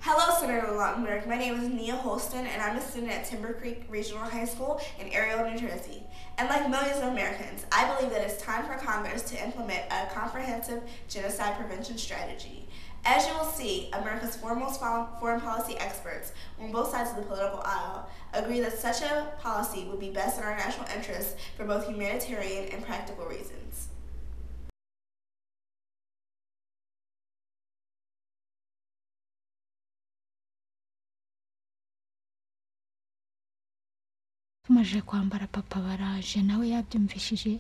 Hello, Senator Lautenberg. My name is Nia Holston, and I'm a student at Timber Creek Regional High School in Ariel, New Jersey. And like millions of Americans, I believe that it's time for Congress to implement a comprehensive genocide prevention strategy. As you will see, America's foremost foreign policy experts on both sides of the political aisle agree that such a policy would be best in our national interests for both humanitarian and practical reasons. tumaze kwambara papa baraje nawe yabyumvishije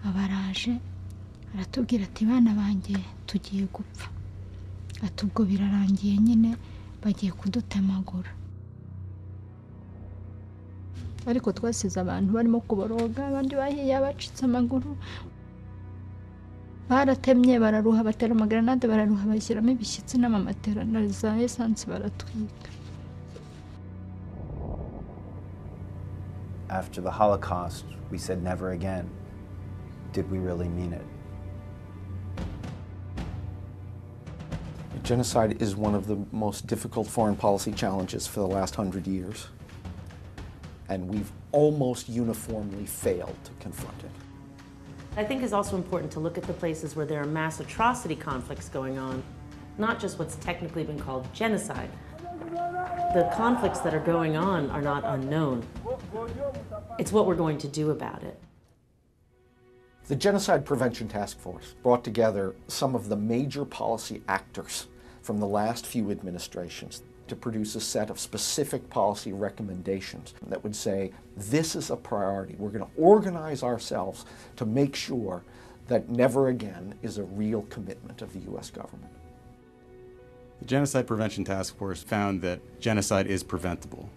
abaraje aratubwira ati bana banjye tugiye gupfa atubwo birarangiye nyine bagiye kudutemagura ariko twasize abantu barimo kuboroga abandi bahiye abacitse amaguru baratemye bararuha batera amagranade bararuha bashyiramo ibishyitsi n'amamatera na za essence baratwika. After the Holocaust, we said never again. Did we really mean it? Genocide is one of the most difficult foreign policy challenges for the last 100 years. And we've almost uniformly failed to confront it. I think it's also important to look at the places where there are mass atrocity conflicts going on, not just what's technically been called genocide. The conflicts that are going on are not unknown. It's what we're going to do about it. The Genocide Prevention Task Force brought together some of the major policy actors from the last few administrations to produce a set of specific policy recommendations that would say, this is a priority. We're going to organize ourselves to make sure that never again is a real commitment of the U.S. government. The Genocide Prevention Task Force found that genocide is preventable.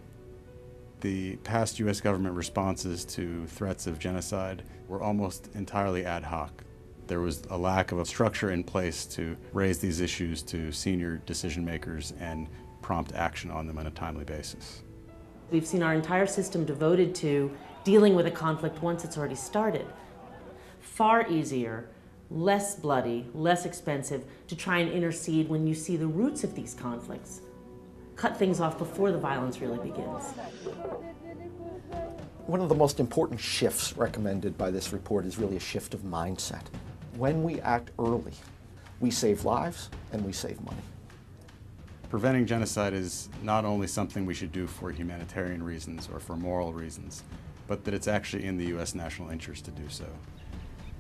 The past U.S. government responses to threats of genocide were almost entirely ad hoc. There was a lack of a structure in place to raise these issues to senior decision makers and prompt action on them on a timely basis. We've seen our entire system devoted to dealing with a conflict once it's already started. Far easier, less bloody, less expensive to try and intercede when you see the roots of these conflicts. Cut things off before the violence really begins. One of the most important shifts recommended by this report is really a shift of mindset. When we act early, we save lives and we save money. Preventing genocide is not only something we should do for humanitarian reasons or for moral reasons, but that it's actually in the U.S. national interest to do so.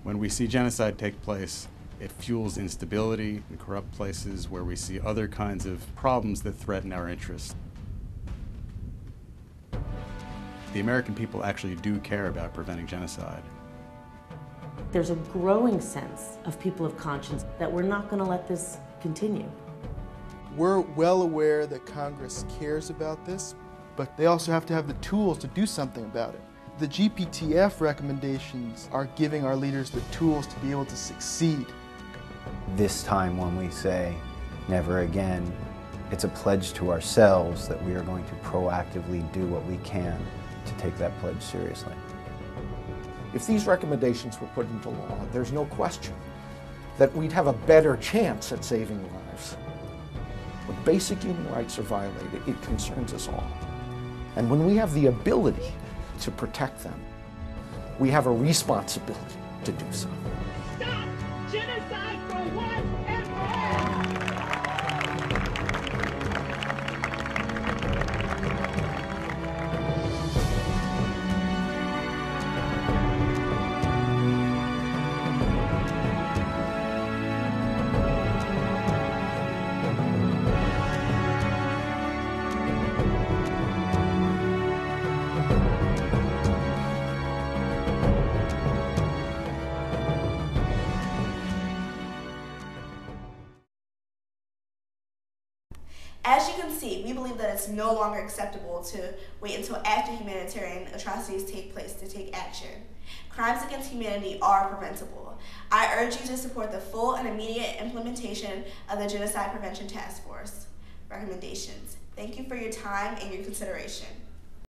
When we see genocide take place, it fuels instability in corrupt places where we see other kinds of problems that threaten our interests. The American people actually do care about preventing genocide. There's a growing sense of people of conscience that we're not going to let this continue. We're well aware that Congress cares about this, but they also have to have the tools to do something about it. The GPTF recommendations are giving our leaders the tools to be able to succeed. This time when we say never again, it's a pledge to ourselves that we are going to proactively do what we can to take that pledge seriously. If these recommendations were put into law, there's no question that we'd have a better chance at saving lives. When basic human rights are violated, it concerns us all. And when we have the ability to protect them, we have a responsibility to do so. Stop genocide for once and for all! As you can see, we believe that it's no longer acceptable to wait until after humanitarian atrocities take place to take action. Crimes against humanity are preventable. I urge you to support the full and immediate implementation of the Genocide Prevention Task Force recommendations. Thank you for your time and your consideration.